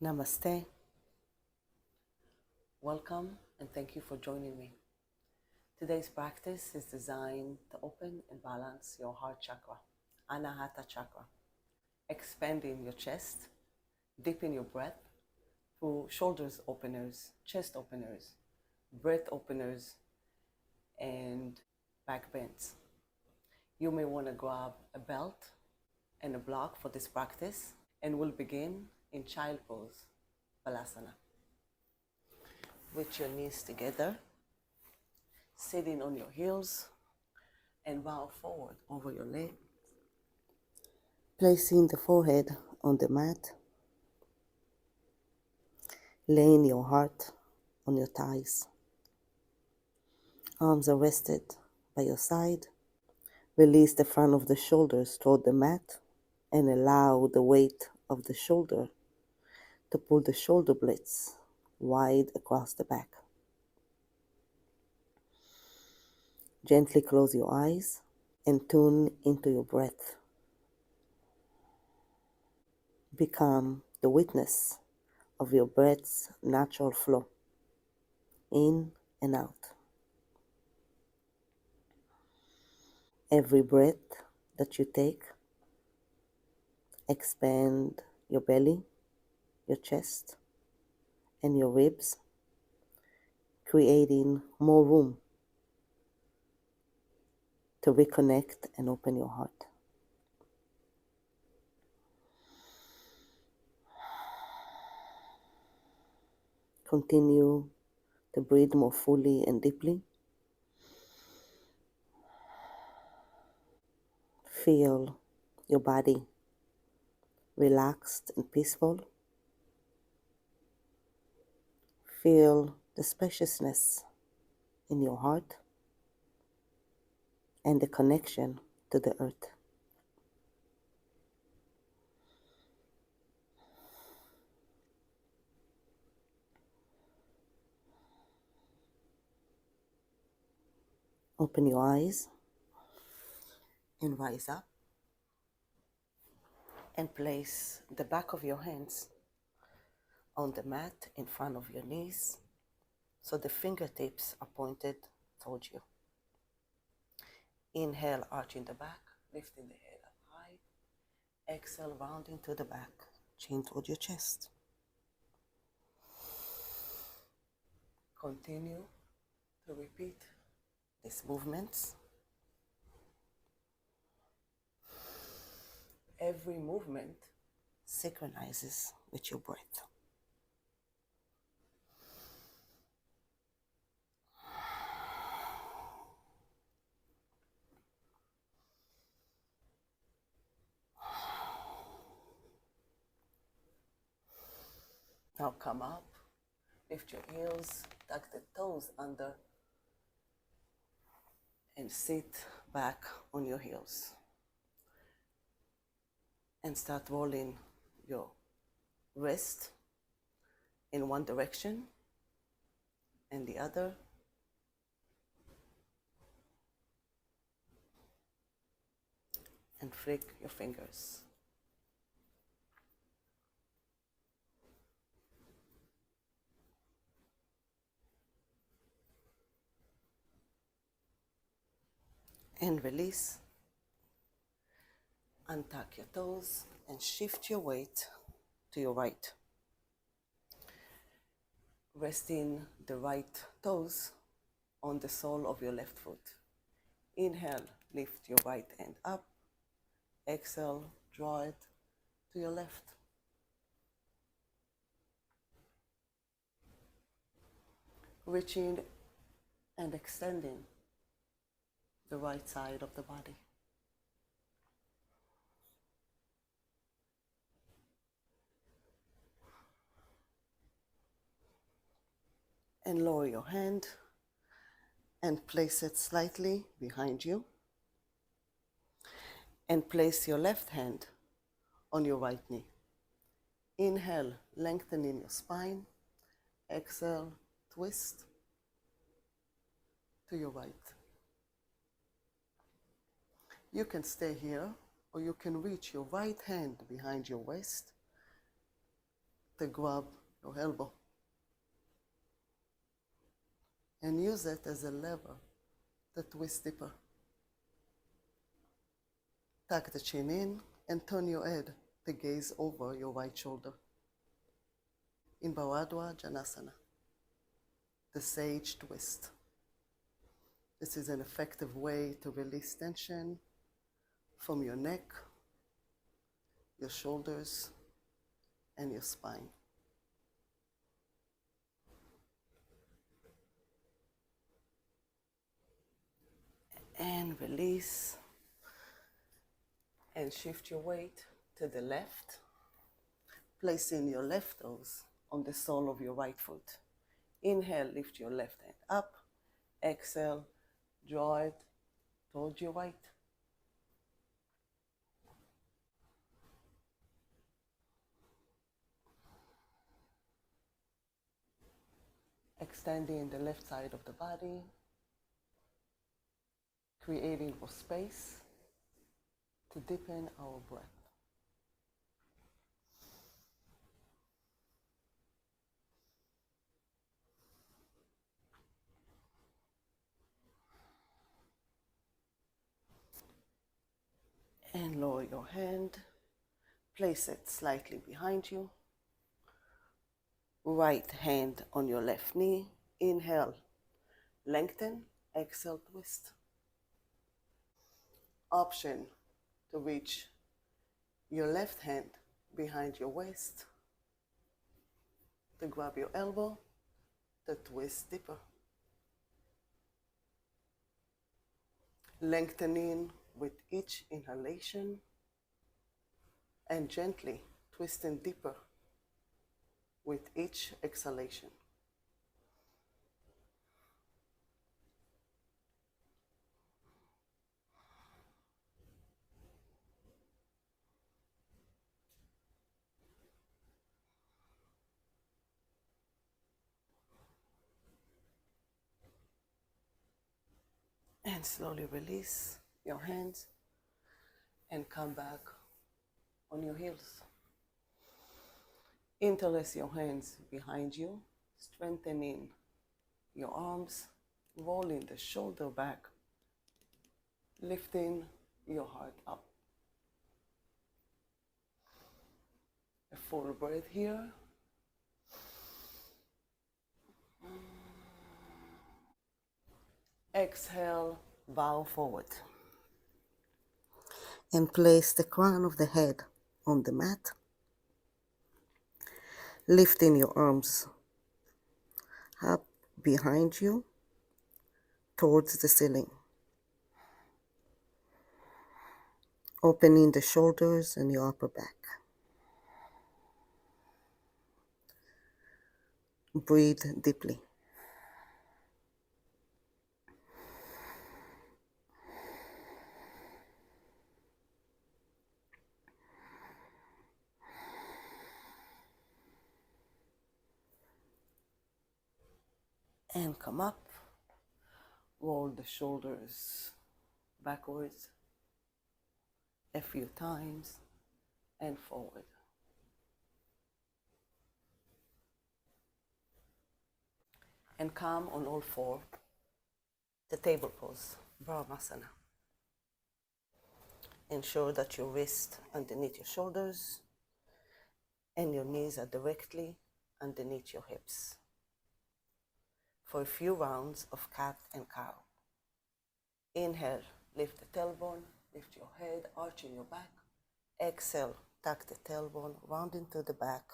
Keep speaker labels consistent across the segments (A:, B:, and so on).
A: Namaste. Welcome and thank you for joining me. Today's practice is designed to open and balance your heart chakra, Anahata chakra, expanding your chest, deepen your breath through shoulders openers, chest openers, breath openers, and back bends. You may want to grab a belt and a block for this practice, and we'll begin in child pose, Balasana. With your knees together, sitting on your heels, and bow forward over your leg, placing the forehead on the mat, laying your heart on your thighs. Arms are rested by your side. Release the front of the shoulders toward the mat and allow the weight of the shoulder to pull the shoulder blades wide across the back. Gently close your eyes and tune into your breath. Become the witness of your breath's natural flow, in and out. Every breath that you take, expand your belly, your chest, and your ribs, creating more room to reconnect and open your heart. Continue to breathe more fully and deeply. Feel your body relaxed and peaceful. Feel the spaciousness in your heart and the connection to the earth. Open your eyes and rise up and place the back of your hands on the mat in front of your knees so the fingertips are pointed towards you. Inhale, arching the back, lifting the head up high. Exhale, rounding to the back, chin toward your chest. Continue to repeat these movements. Every movement synchronizes with your breath. Now come up, lift your heels, tuck the toes under, and sit back on your heels. And start rolling your wrist in one direction and the other. And flick your fingers. And release. Untuck your toes and shift your weight to your right. Resting the right toes on the sole of your left foot. Inhale, lift your right hand up. Exhale, draw it to your left. Reaching and extending the right side of the body. And lower your hand and place it slightly behind you. And place your left hand on your right knee. Inhale, lengthening your spine. Exhale, twist to your right. You can stay here, or you can reach your right hand behind your waist to grab your elbow and use it as a lever to twist deeper. Tuck the chin in and turn your head to gaze over your right shoulder. In Bharadwaj Janasana, the sage twist. This is an effective way to release tension from your neck, your shoulders, and your spine. And release. And shift your weight to the left, placing your left toes on the sole of your right foot. Inhale, lift your left hand up. Exhale, draw it towards your right. Extending the left side of the body, creating more space to deepen our breath. And lower your hand, place it slightly behind you. Right hand on your left knee. Inhale, lengthen. Exhale, twist. Option to reach your left hand behind your waist, to grab your elbow, to twist deeper. Lengthening with each inhalation and gently twisting deeper with each exhalation. And slowly release your hands and come back on your heels. Interlace your hands behind you, strengthening your arms, rolling the shoulder back, lifting your heart up. A full breath here. Exhale, bow forward. And place the crown of the head on the mat, lifting your arms up behind you towards the ceiling. Opening the shoulders and your upper back. Breathe deeply. And come up. Roll the shoulders backwards a few times and forward. And come on all four, the table pose, Brahmasana. Ensure that your wrist underneath your shoulders and your knees are directly underneath your hips. For a few rounds of cat and cow. Inhale, lift the tailbone, lift your head, arching your back. Exhale, tuck the tailbone, round into the back,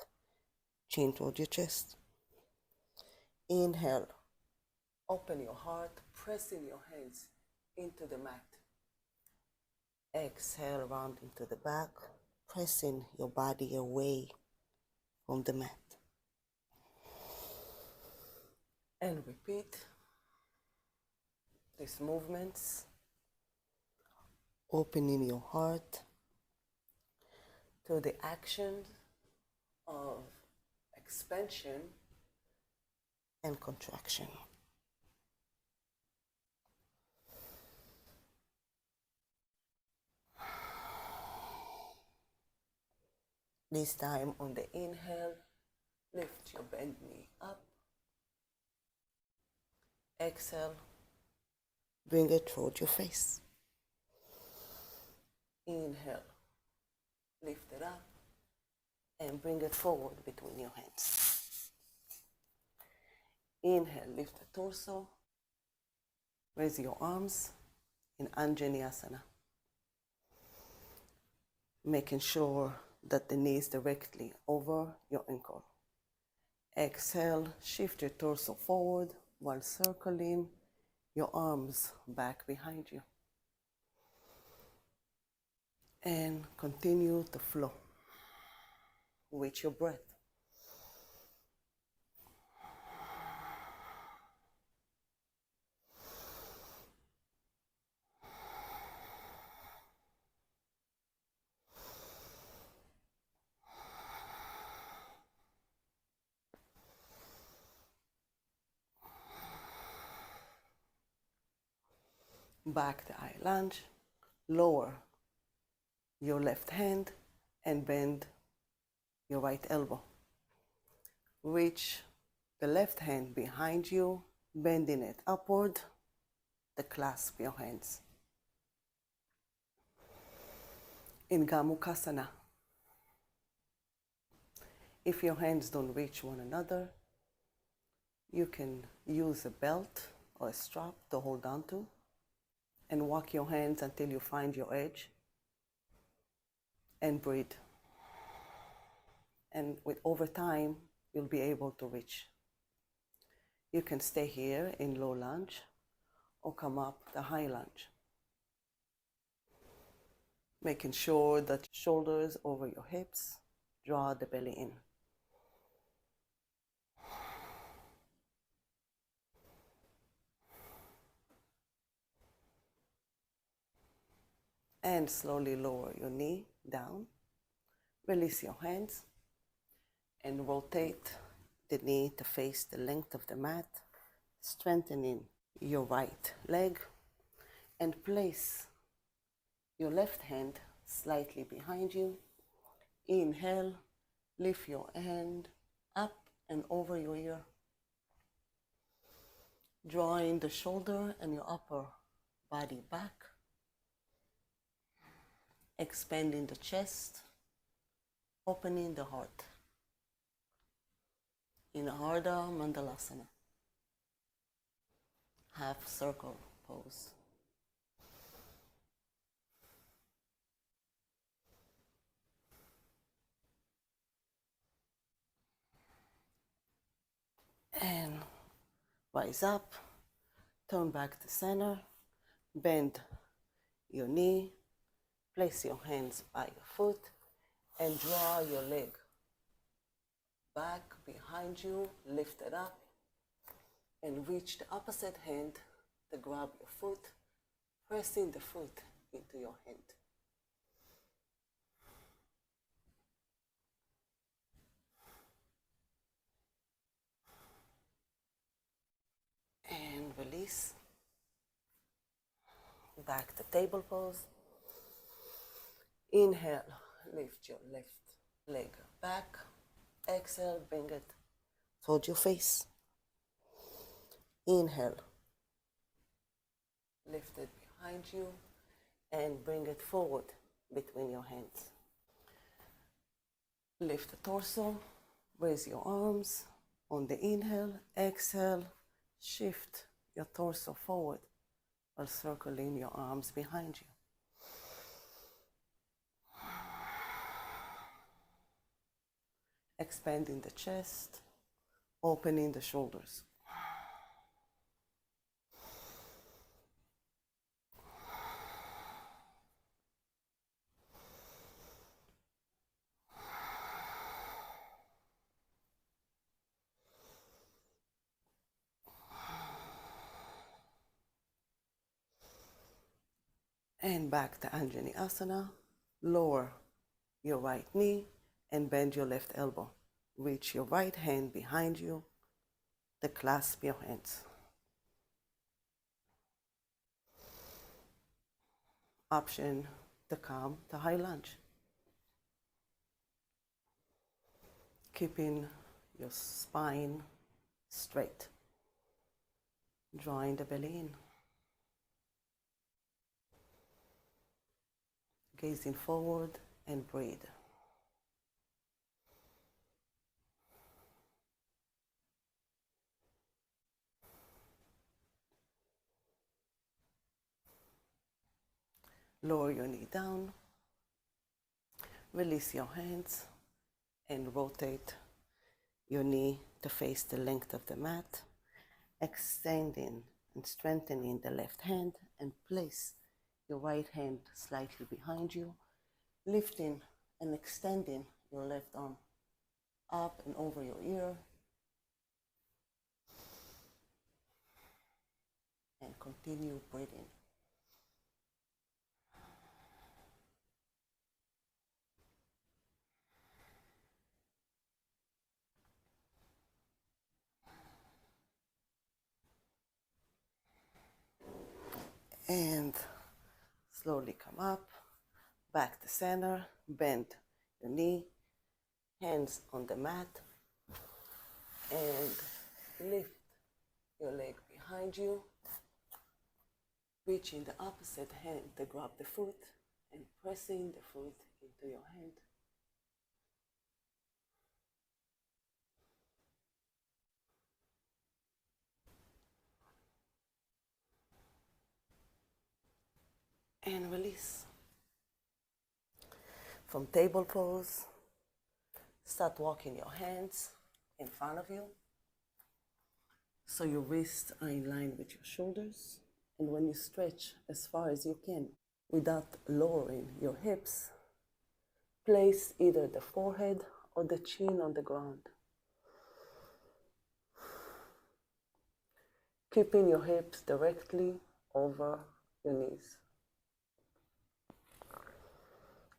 A: chin toward your chest. Inhale, open your heart, pressing your hands into the mat. Exhale, round into the back, pressing your body away from the mat. And repeat these movements, opening your heart to the action of expansion and contraction. This time on the inhale, Lift your bent knee up. Exhale. Bring it toward your face. Inhale. Lift it up and bring it forward between your hands. Inhale, lift the torso. Raise your arms in Anjaneyasana. Making sure that the knee is directly over your ankle. Exhale, shift your torso forward while circling your arms back behind you. And continue to flow with your breath. Back to eye lunge. Lower your left hand and bend your right elbow. Reach the left hand behind you, bending it upward, to clasp your hands. In Gomukhasana, if your hands don't reach one another, you can use a belt or a strap to hold on to and walk your hands until you find your edge and breathe. And over time, you'll be able to reach. You can stay here in low lunge or come up the high lunge. Making sure that shoulders over your hips, draw the belly in. And slowly lower your knee down. Release your hands and rotate the knee to face the length of the mat, strengthening your right leg, and place your left hand slightly behind you. Inhale, lift your hand up and over your ear, drawing the shoulder and your upper body back, expanding the chest, opening the heart. In Ardha Mandalasana, half circle pose. And rise up, turn back to center, bend your knee, place your hands by your foot, and draw your leg back behind you, lift it up, and reach the opposite hand to grab your foot, pressing the foot into your hand. And release. Back to table pose. Inhale, lift your left leg back. Exhale, bring it toward your face. Inhale, lift it behind you and bring it forward between your hands. Lift the torso, raise your arms on the inhale. Exhale, shift your torso forward while circling your arms behind you. Expanding the chest, opening the shoulders. And back to Anjaneyasana. Lower your right knee and bend your left elbow. Reach your right hand behind you to clasp your hands. Option to come to high lunge. Keeping your spine straight, drawing the belly in, gazing forward and breathe. Lower your knee down, release your hands, and rotate your knee to face the length of the mat, extending and strengthening the left hand, and place your right hand slightly behind you, lifting and extending your left arm up and over your ear, and continue breathing. And slowly come up, back to center, bend your knee, hands on the mat, and lift your leg behind you, reaching the opposite hand to grab the foot and pressing the foot into your hand. And release. From table pose, start walking your hands in front of you so your wrists are in line with your shoulders. And when you stretch as far as you can without lowering your hips, place either the forehead or the chin on the ground. Keeping your hips directly over your knees.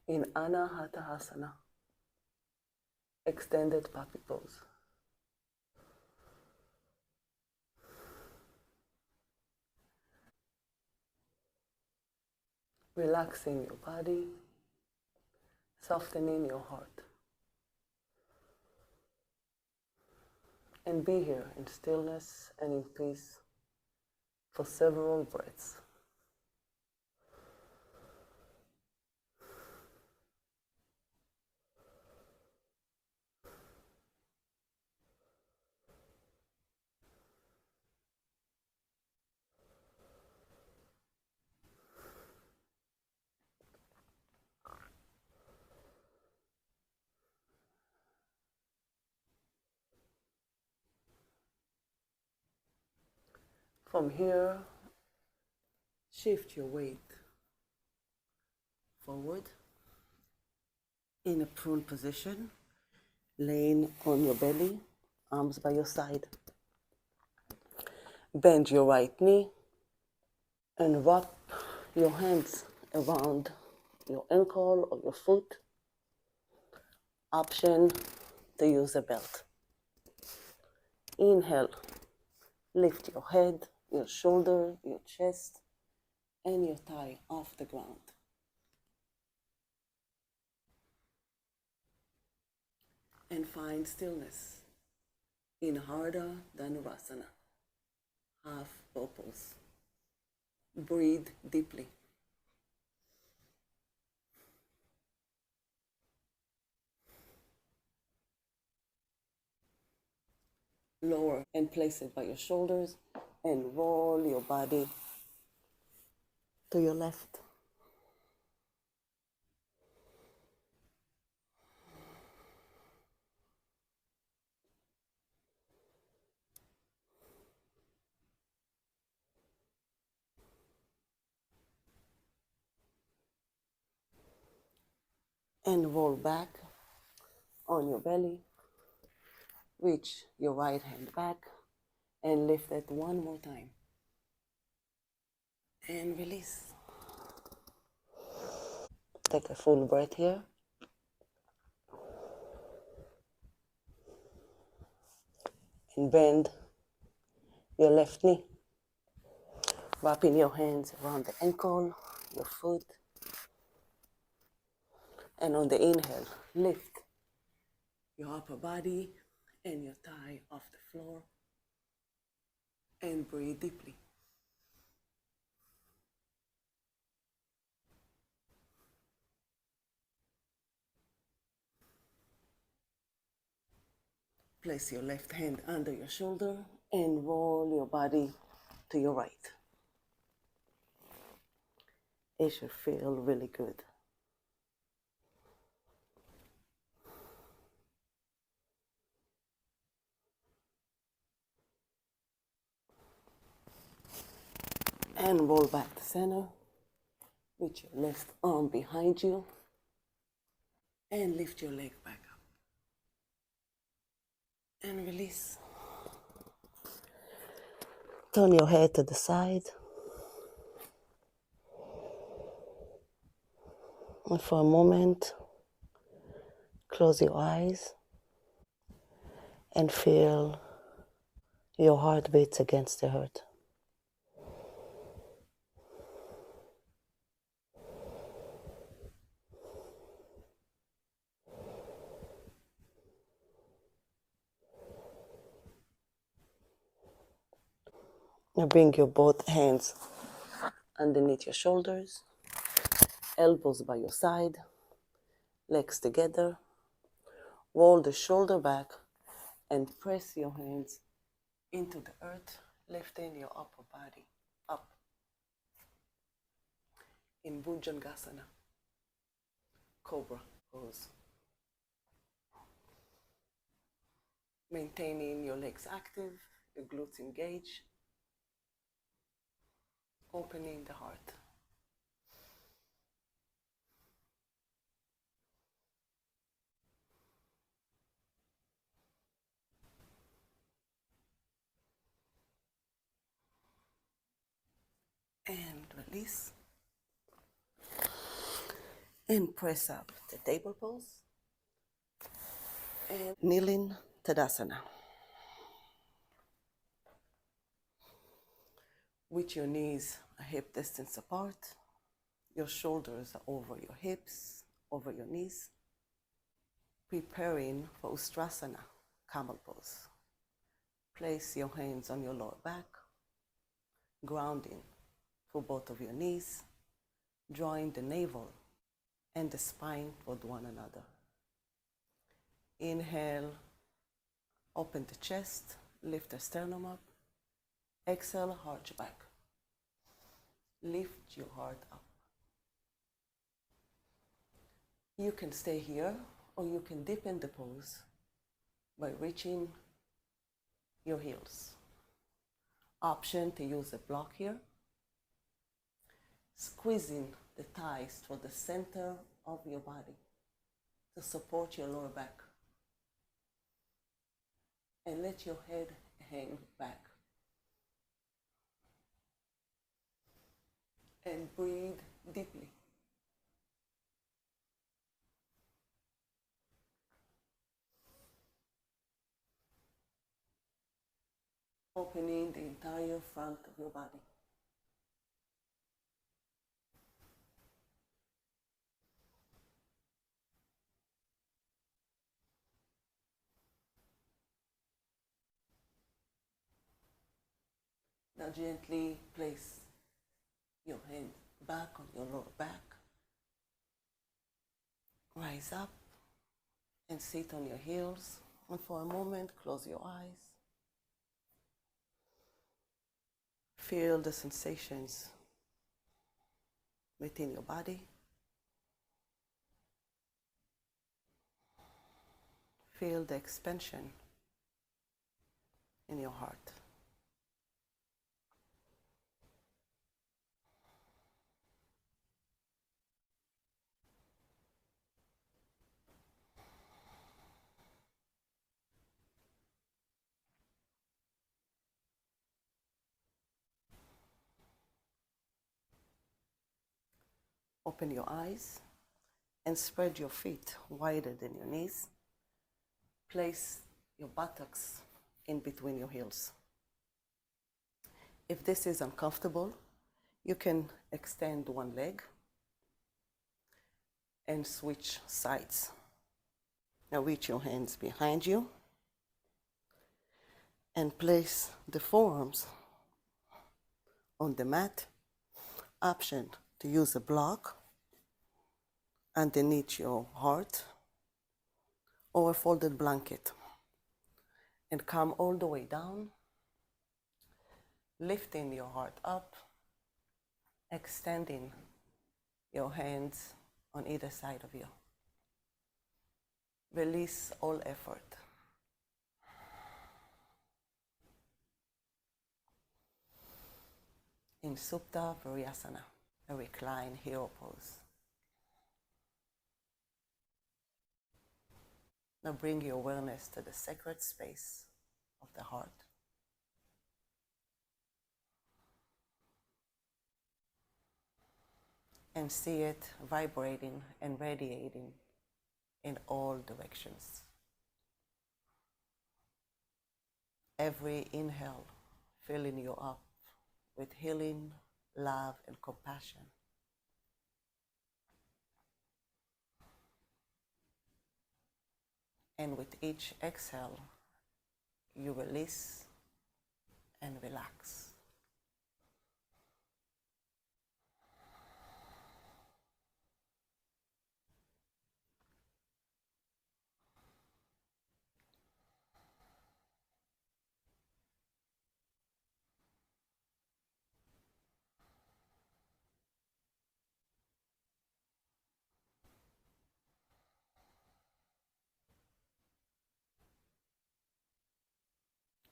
A: In Anahata, extended puppy pose. Relaxing your body, softening your heart. And be here in stillness and in peace for several breaths. From here, shift your weight forward in a prone position, laying on your belly, arms by your side. Bend your right knee and wrap your hands around your ankle or your foot. Option to use a belt. Inhale, lift your head, your shoulder, your chest, and your thigh off the ground. And find stillness in Ardha Dhanurasana, half purpose. Breathe deeply. Lower and place it by your shoulders and roll your body to your left. And roll back on your belly. Reach your right hand back and lift it one more time. And release. Take a full breath here. And bend your left knee. Wrapping your hands around the ankle, your foot. And on the inhale, lift your upper body and your thigh off the floor, and breathe deeply. Place your left hand under your shoulder and roll your body to your right. It should feel really good. And roll back to center with your left arm behind you and lift your leg back up. And release. Turn your head to the side. And for a moment, close your eyes and feel your heart beats against the earth. Now bring your both hands underneath your shoulders, elbows by your side, legs together. Roll the shoulder back and press your hands into the earth, lifting your upper body up in Bhujangasana, Cobra pose. Maintaining your legs active, your glutes engaged, opening the heart. And release. And press up the table pose. And kneeling Tadasana. With your knees a hip distance apart, your shoulders are over your hips, over your knees. Preparing for Ustrasana, camel pose. Place your hands on your lower back, grounding for both of your knees, drawing the navel and the spine toward one another. Inhale, open the chest, lift the sternum up. Exhale, arch back. Lift your heart up. You can stay here or you can deepen the pose by reaching your heels. Option to use a block here. Squeezing the thighs toward the center of your body to support your lower back. And let your head hang back. And breathe deeply. Opening the entire front of your body. Now gently place your hand back on your lower back. Rise up and sit on your heels. And for a moment, close your eyes. Feel the sensations within your body. Feel the expansion in your heart. Open your eyes and spread your feet wider than your knees. Place your buttocks in between your heels. If this is uncomfortable, you can extend one leg and switch sides. Now reach your hands behind you and place the forearms on the mat. Option to use a block underneath your heart or a folded blanket, and come all the way down, lifting your heart up, extending your hands on either side of you. Release all effort. In Supta Virasana, a reclined hero pose. Now bring your awareness to the sacred space of the heart. And see it vibrating and radiating in all directions. Every inhale filling you up with healing, love, and compassion. And with each exhale, you release and relax.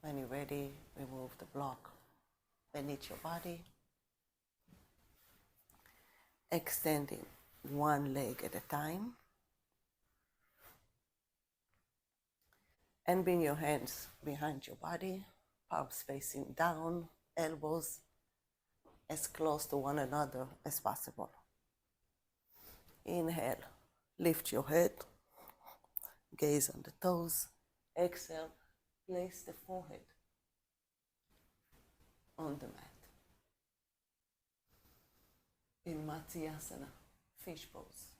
A: When you're ready, remove the block beneath your body, extending one leg at a time, and bring your hands behind your body, palms facing down, elbows as close to one another as possible. Inhale, lift your head, gaze on the toes. Exhale, place the forehead on the mat. In Matsyasana, fish pose.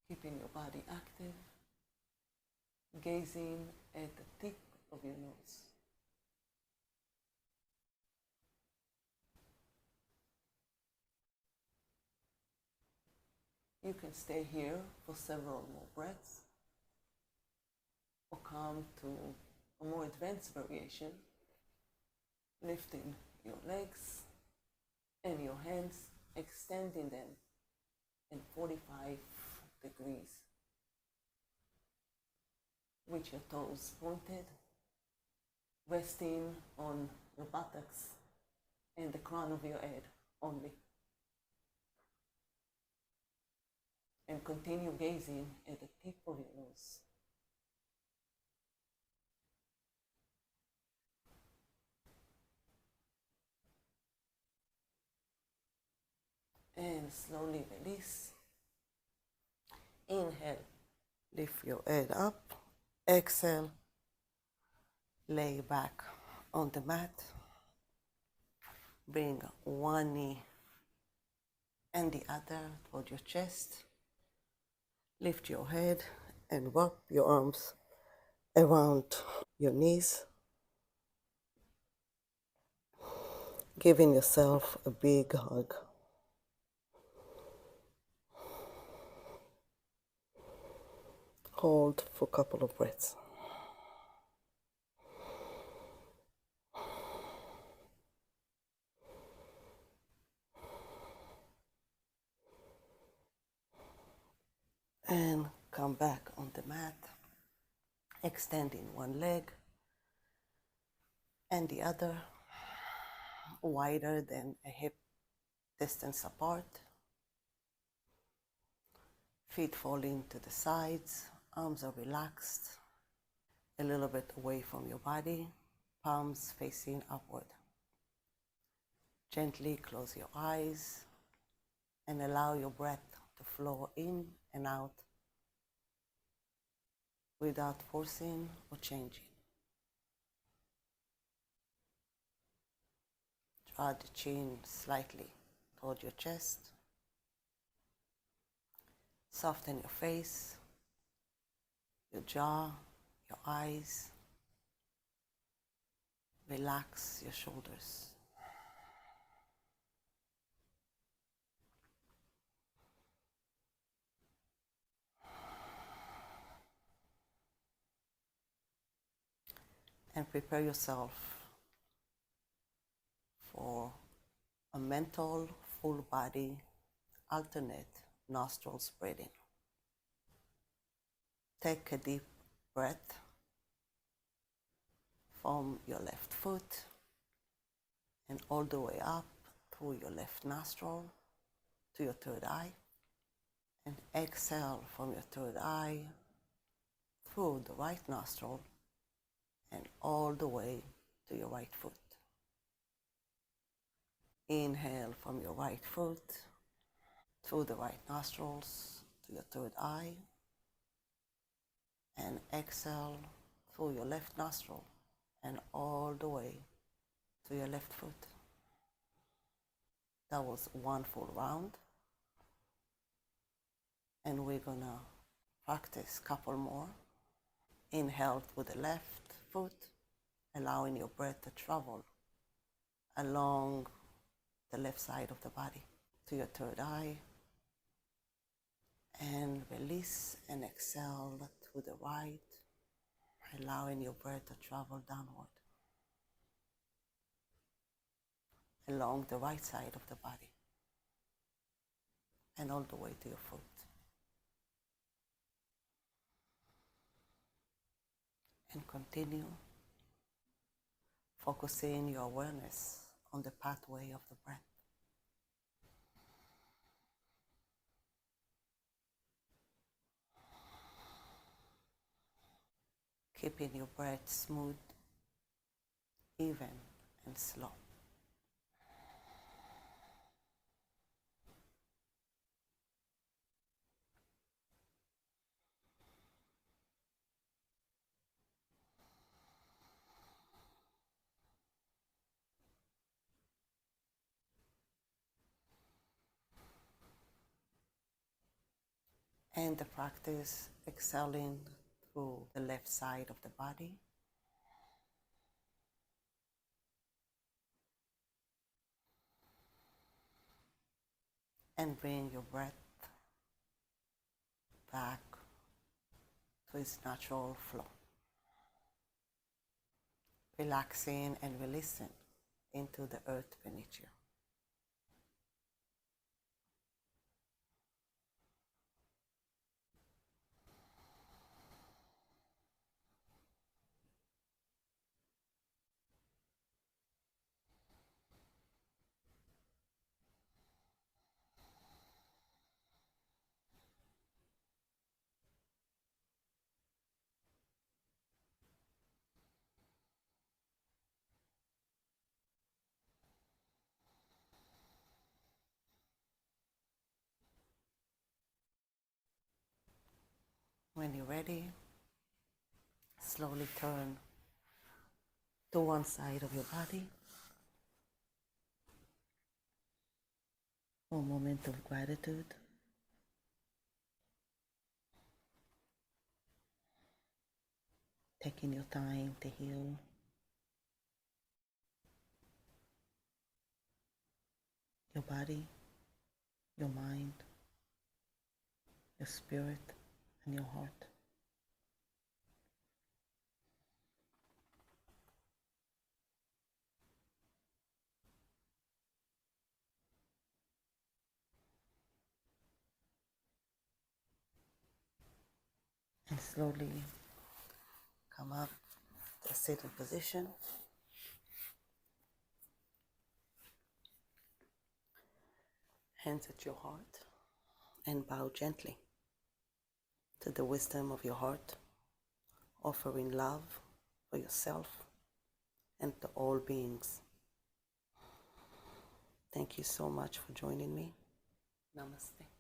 A: Keeping your body active, gazing at the tip of your nose. You can stay here for several more breaths or come to a more advanced variation, lifting your legs and your hands, extending them in 45 degrees with your toes pointed, resting on your buttocks and the crown of your head only. And continue gazing at the tip of your nose. And slowly release. Inhale, lift your head up. Exhale, lay back on the mat. Bring one knee and the other toward your chest. Lift your head and wrap your arms around your knees, giving yourself a big hug. Hold for a couple of breaths. And come back on the mat, extending one leg and the other wider than a hip distance apart. Feet falling to the sides, arms are relaxed, a little bit away from your body, palms facing upward. Gently close your eyes and allow your breath to flow in and out without forcing or changing. Draw the chin slightly toward your chest. Soften your face, your jaw, your eyes. Relax your shoulders. And prepare yourself for a mental, full body, alternate nostrils breathing. Take a deep breath from your left foot and all the way up through your left nostril to your third eye. And exhale from your third eye through the right nostril and all the way to your right foot. Inhale from your right foot through the right nostrils to your third eye, and exhale through your left nostril and all the way to your left foot. That was one full round, and we're gonna practice a couple more. Inhale with the left foot, allowing your breath to travel along the left side of the body to your third eye, and release and exhale to the right, allowing your breath to travel downward along the right side of the body and all the way to your foot. And continue focusing your awareness on the pathway of the breath. Keeping your breath smooth, even, and slow. And the practice exhaling through the left side of the body. And bring your breath back to its natural flow. Relaxing and releasing into the earth beneath you. When you're ready, slowly turn to one side of your body for a moment of gratitude. Taking your time to heal your body, your mind, your spirit, and your heart. And slowly come up to a sitting position. Hands at your heart and bow gently to the wisdom of your heart, offering love for yourself and to all beings. Thank you so much for joining me. Namaste.